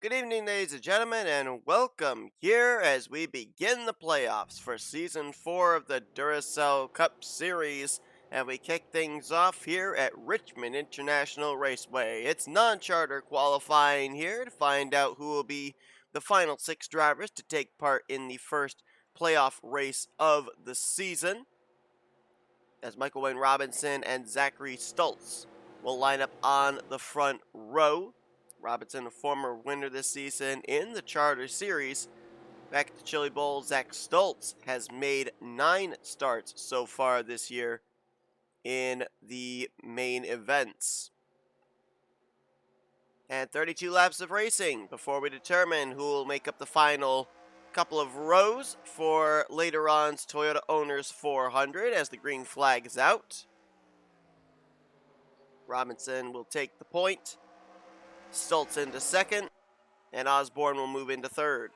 Good evening, ladies and gentlemen, and welcome here as we begin the playoffs for Season 4 of the Duracell Cup Series. And we kick things off here at Richmond International Raceway. It's non-charter qualifying here to find out who will be the final 6 drivers to take part in the first playoff race of the season, as Michael Wayne Robinson and Zachary Stultz will line up on the front row. Robinson, a former winner this season in the Charter Series. Back at the Chili Bowl, Zach Stultz has made 9 starts so far this year in the main events. And 32 laps of racing before we determine who will make up the final couple of rows for later on's Toyota Owners 400 as the green flag is out. Robinson will take the point. Stultz into second, and Osborne will move into third.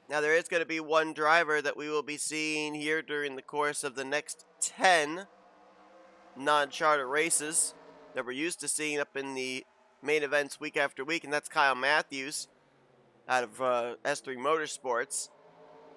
Now there is going to be one driver that we will be seeing here during the course of the next 10 non-charter races that we're used to seeing up in the main events week after week, and that's K Mathews out of S3 Motorsports,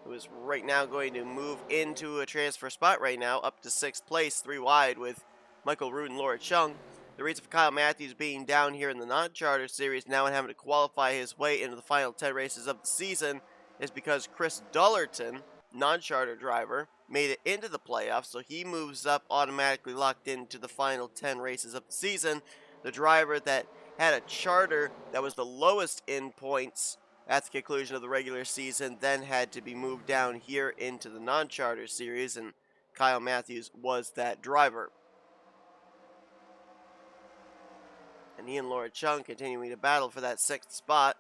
who is right now going to move into a transfer spot right now, up to 6th place, 3 wide with L Roode and L Chung. The reason for K Mathews being down here in the non-charter series now and having to qualify his way into the final 10 races of the season is because Chris Dullerton, non-charter driver, made it into the playoffs, so he moves up automatically locked into the final 10 races of the season. The driver that had a charter that was the lowest in points at the conclusion of the regular season then had to be moved down here into the non-charter series, and K Mathews was that driver. And he and L Chung continuing to battle for that 6th spot.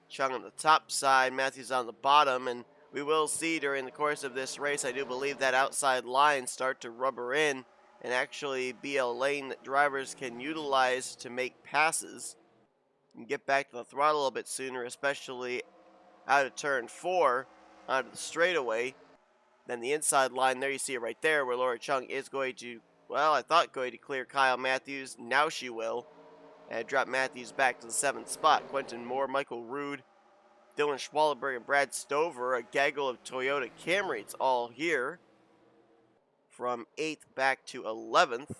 Chung on the top side, Mathews on the bottom, and we will see during the course of this race, I do believe, that outside line start to rubber in and actually be a lane that drivers can utilize to make passes and get back to the throttle a little bit sooner, especially out of turn 4 onto the straightaway. Then the inside line, there you see it right there, where L Chung is going to, well, I thought going to clear K Mathews. Now she will. And drop Mathews back to the 7th spot. Quentin Moore, L Roode, Dylan Schwallenberg, and Brad Stover, a gaggle of Toyota Camrys all here. From 8th back to 11th.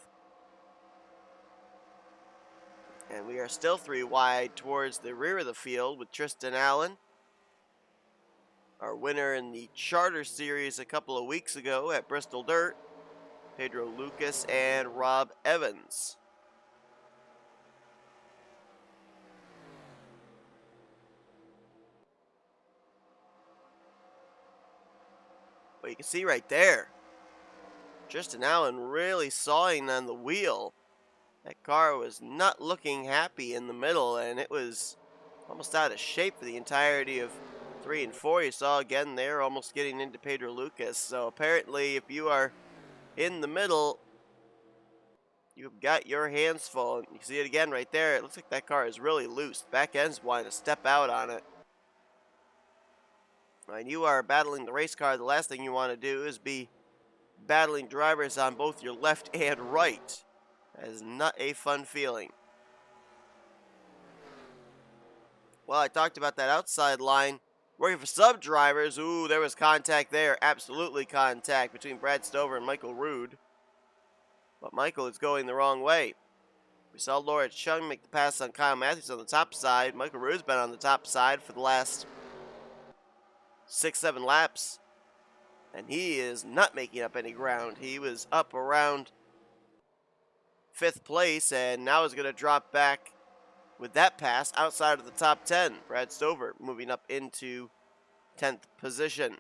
And we are still 3 wide towards the rear of the field with Tristan Allen, our winner in the Charter Series a couple of weeks ago at Bristol Dirt, Pedro Lucas, and Rob Evans. But you can see right there, Tristan Allen really sawing on the wheel. That car was not looking happy in the middle, and it was almost out of shape for the entirety of 3 and 4. You saw again there, almost getting into Pedro Lucas. So apparently, if you are in the middle, you've got your hands full. And you can see it again right there. It looks like that car is really loose. Back end's wanting to step out on it. When you are battling the race car, the last thing you want to do is be battling drivers on both your left and right. That is not a fun feeling. Well, I talked about that outside line. Working for sub drivers. Ooh, there was contact there. Absolutely contact between Brad Stover and L Roode. But Michael is going the wrong way. We saw L Chung make the pass on K Mathews on the top side. L Roode's been on the top side for the last 6-7 laps. And he is not making up any ground. He was up around 5th place and now is going to drop back with that pass outside of the top 10. Brad Stover moving up into 10th position.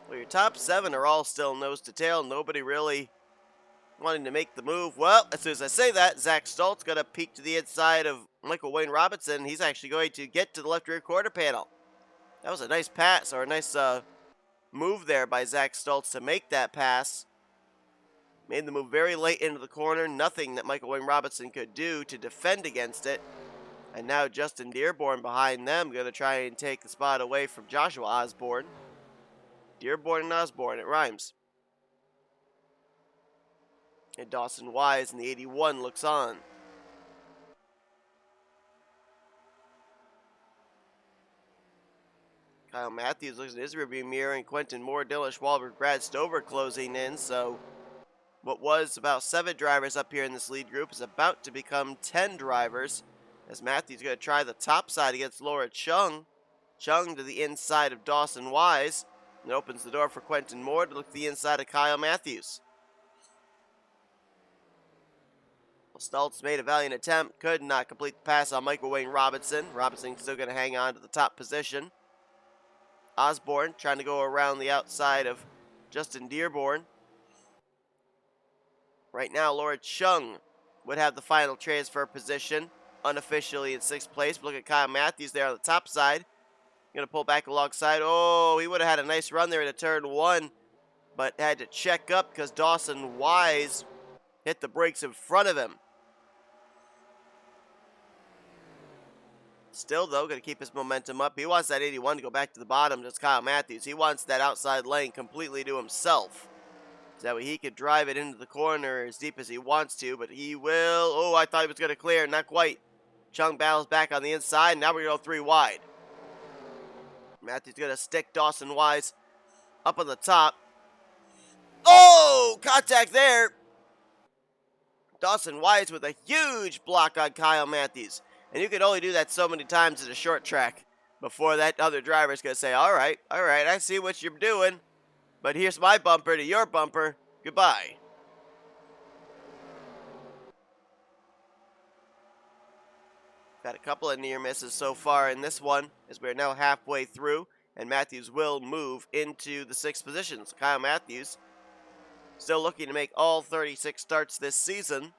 Well, your top 7 are all still nose to tail. Nobody really wanting to make the move. Well, as soon as I say that, Zach Stultz got a peek to the inside of Michael Wayne Robinson. He's actually going to get to the left rear quarter panel. That was a nice pass, or a nice move there by Zach Stultz to make that pass. Made the move very late into the corner. Nothing that Michael Wayne Robinson could do to defend against it. And now Justin Dearborn behind them, going to try and take the spot away from Joshua Osborne. Dearborn and Osborne, it rhymes. And Dawson Wise in the 81 looks on. Kyle Mathews looks in his rearview mirror, and Quentin Moore, Dylan Schwalberg, Brad Stover closing in. So what was about 7 drivers up here in this lead group is about to become 10 drivers, as Mathews going to try the top side against Laura Chung. Chung to the inside of Dawson Wise, and opens the door for Quentin Moore to look to the inside of Kyle Mathews. Well, Stultz made a valiant attempt, could not complete the pass on Michael Wayne Robinson. Robinson still going to hang on to the top position. Osborne trying to go around the outside of Justin Dearborn. Right now, Laura Chung would have the final transfer position, unofficially in 6th place. But look at Kyle Mathews there on the top side. Going to pull back alongside. Oh, he would have had a nice run there into turn 1, but had to check up because Dawson Wise hit the brakes in front of him. Still, though, going to keep his momentum up. He wants that 81 to go back to the bottom, just Kyle Mathews. He wants that outside lane completely to himself. So that way he could drive it into the corner as deep as he wants to, but he will. Oh, I thought he was going to clear. Not quite. Chung battles back on the inside. Now we're going to go 3 wide. Mathews going to stick Dawson Wise up on the top. Oh, contact there. Dawson Wise with a huge block on Kyle Mathews. And you can only do that so many times at a short track before that other driver's going to say, all right, I see what you're doing, but here's my bumper to your bumper. Goodbye. Got a couple of near misses so far in this one, as we're now halfway through, and Mathews will move into the 6th position. So Kyle Mathews still looking to make all 36 starts this season.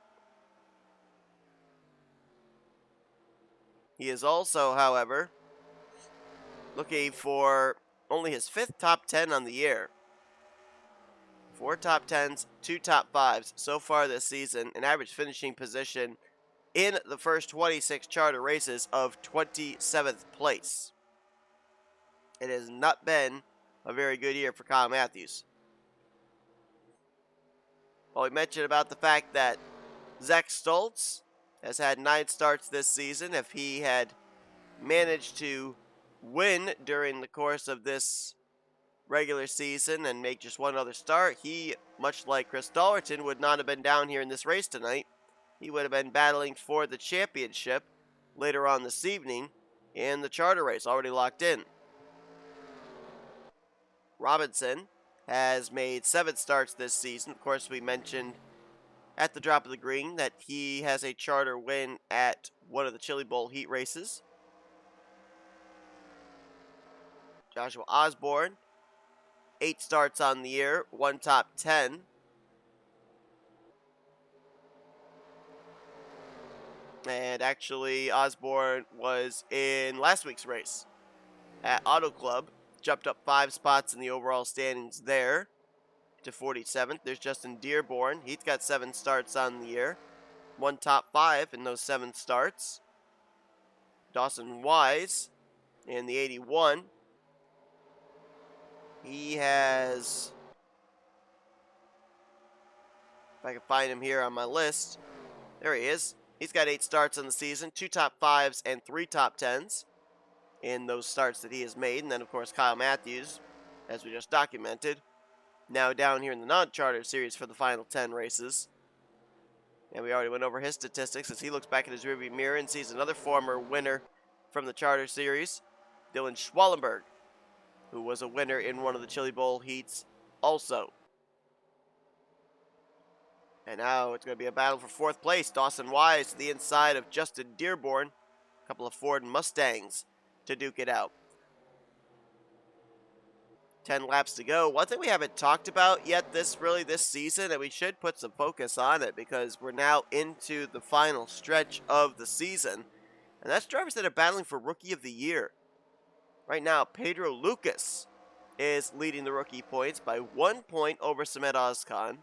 He is also, however, looking for only his 5th top 10 on the year. 4 top 10s, 2 top 5s so far this season, an average finishing position in the first 26 charter races of 27th place. It has not been a very good year for Kyle Mathews. Well, we mentioned about the fact that Z Stultz has had 9 starts this season. If he had managed to win during the course of this regular season and make just one other start, he, much like Chris Dollerton, would not have been down here in this race tonight. He would have been battling for the championship later on this evening in the charter race, already locked in. Robinson has made 7 starts this season. Of course, we mentioned at the drop of the green that he has a charter win at one of the Chili Bowl heat races. Joshua Osborne, 8 starts on the year, 1 top 10. And actually, Osborne was in last week's race at Auto Club. Jumped up 5 spots in the overall standings there to 47th. There's Justin Dearborn. He's got 7 starts on the year. 1 top 5 in those 7 starts. Dawson Wise in the 81. He has, if I can find him here on my list, there he is. He's got 8 starts on the season, 2 top 5s and 3 top 10s in those starts that he has made. And then, of course, Kyle Mathews, as we just documented, now down here in the non-charter series for the final 10 races. And we already went over his statistics as he looks back at his rearview mirror and sees another former winner from the charter series, Dylan Schwallenberg, who was a winner in one of the Chili Bowl heats also. And now it's going to be a battle for 4th place. Dawson Wise to the inside of Justin Dearborn. A couple of Ford Mustangs to duke it out. 10 laps to go. One thing we haven't talked about yet this season, and we should put some focus on it because we're now into the final stretch of the season, and that's drivers that are battling for Rookie of the Year. Right now, Pedro Lucas is leading the rookie points by 1 point over S Ozkan.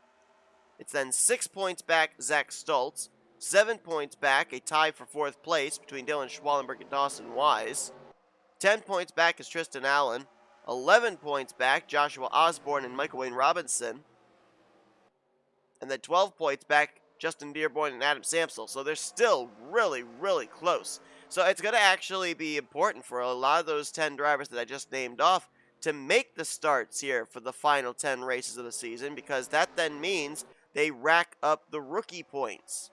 It's then 6 points back Zach Stultz, 7 points back, a tie for 4th place between Dylan Schwallenberg and Dawson Wise. 10 points back is Tristan Allen. 11 points back, Joshua Osborne and Michael Wayne Robinson. And then 12 points back Justin Dearborn and Adam Sampsell. So they're still really, really close. So it's going to actually be important for a lot of those 10 drivers that I just named off to make the starts here for the final 10 races of the season, because that then means they rack up the rookie points.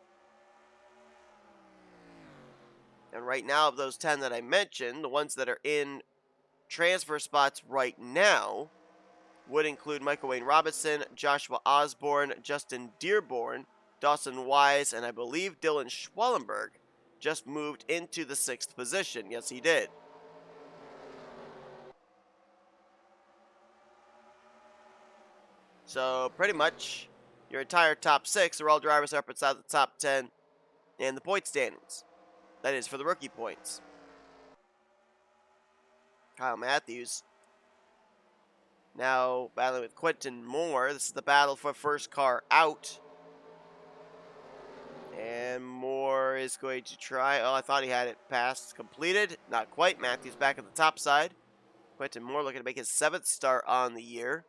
And right now, of those 10 that I mentioned, the ones that are in transfer spots right now would include Michael Wayne Robinson, Joshua Osborne, Justin Dearborn, Dawson Wise, and I believe Dylan Schwallenberg just moved into the 6th position. Yes, he did. So pretty much your entire top 6 are all drivers up inside the top 10 in the point standings. That is for the rookie points. Kyle Mathews now battling with Quentin Moore. This is the battle for first car out. And Moore is going to try. Oh, I thought he had it passed, completed. Not quite. Mathews back at the top side. Quentin Moore looking to make his 7th start on the year.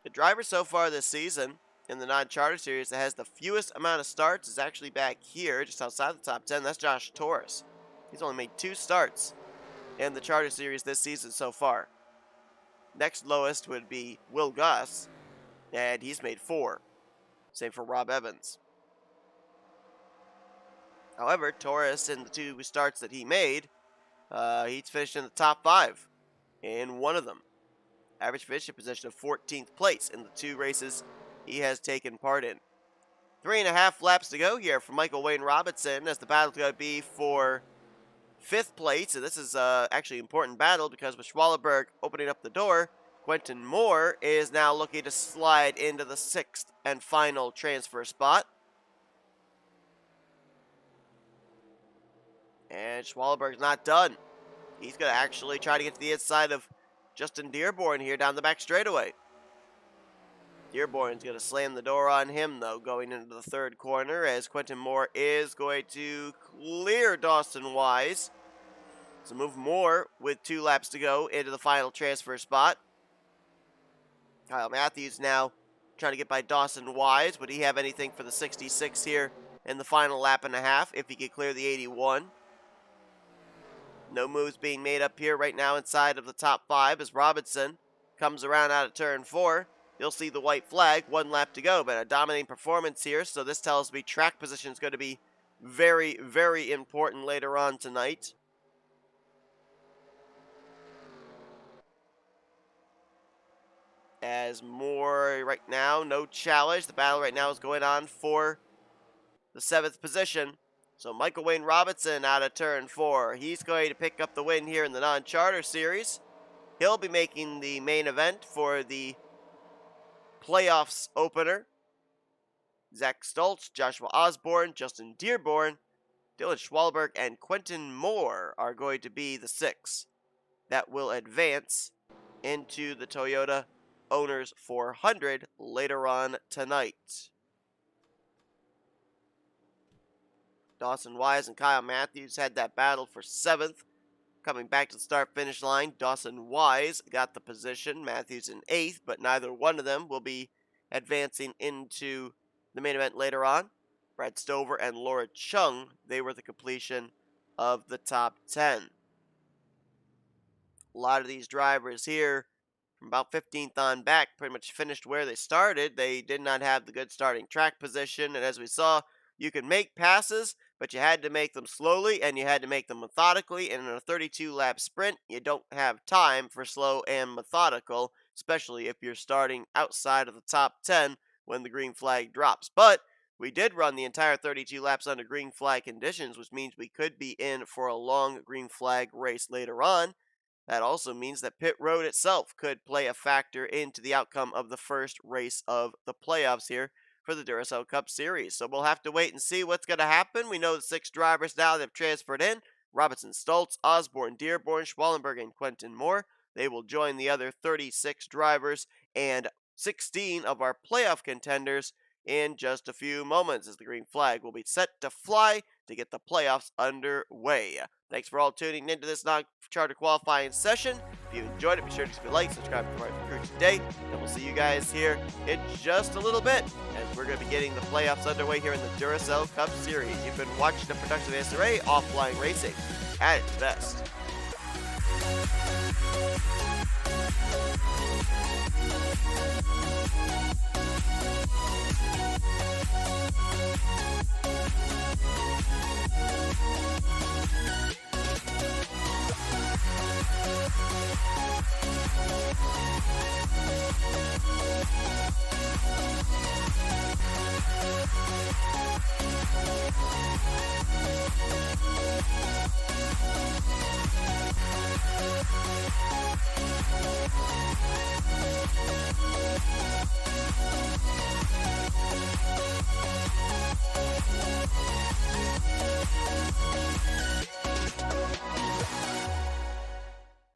The driver so far this season in the non-charter series that has the fewest amount of starts is actually back here, just outside the top 10. That's J Taurus. He's only made 2 starts in the charter series this season so far. Next lowest would be W Goss, and he's made 4. Same for Rob Evans. However, Taurus, in the 2 starts that he made, he's finished in the top 5 in one of them. Average finishing position of 14th place in the 2 races he has taken part in. 3.5 laps to go here for Michael Wayne Robinson, as the battle's going to be for 5th place. And this is actually an important battle, because with Schwallenberg opening up the door, Quentin Moore is now looking to slide into the 6th and final transfer spot. And Schwallenberg's not done. He's going to actually try to get to the inside of Justin Dearborn here down the back straightaway. Dearborn's going to slam the door on him, though, going into the 3rd corner, as Quentin Moore is going to clear Dawson Wise. So move Moore with 2 laps to go into the final transfer spot. Kyle Mathews now trying to get by Dawson Wise. Would he have anything for the 66 here in the final lap and a half if he could clear the 81? No moves being made up here right now inside of the top 5 as Robinson comes around out of turn 4. You'll see the white flag, 1 lap to go, but a dominating performance here. So this tells me track position is going to be very, very important later on tonight. As Moore right now, no challenge. The battle right now is going on for the 7th position. So Michael Wayne Robinson out of turn 4. He's going to pick up the win here in the non-charter series. He'll be making the main event for the playoffs opener. Z Stultz, Joshua Osborne, Justin Dearborn, Dylan Schwallenberg, and Quentin Moore are going to be the 6 that will advance into the Toyota Owners 400 later on tonight. Dawson Wise and Kyle Mathews had that battle for 7th. Coming back to the start-finish line, Dawson Wise got the position, Mathews in 8th, but neither one of them will be advancing into the main event later on. Brad Stover and Laura Chung, they were the completion of the top 10. A lot of these drivers here, from about 15th on back, pretty much finished where they started. They did not have the good starting track position, and as we saw, you could make passes, but you had to make them slowly and you had to make them methodically. And in a 32-lap sprint, you don't have time for slow and methodical, especially if you're starting outside of the top 10 when the green flag drops. But we did run the entire 32 laps under green flag conditions, which means we could be in for a long green flag race later on. That also means that pit road itself could play a factor into the outcome of the first race of the playoffs here for the Duracell Cup Series. So we'll have to wait and see what's going to happen. We know the 6 drivers now that have transferred in. Robinson, Stultz, Osborne, Dearborn, Schwallenberg, and Quentin Moore. They will join the other 36 drivers and 16 of our playoff contenders in just a few moments, as the green flag will be set to fly to get the playoffs underway. Thanks for all tuning into this non-charter qualifying session. If you enjoyed it, be sure to like, subscribe to our crew today, and we'll see you guys here in just a little bit as we're going to be getting the playoffs underway here in the Duracell Cup Series. You've been watching a production of SRA Offline Racing at its best.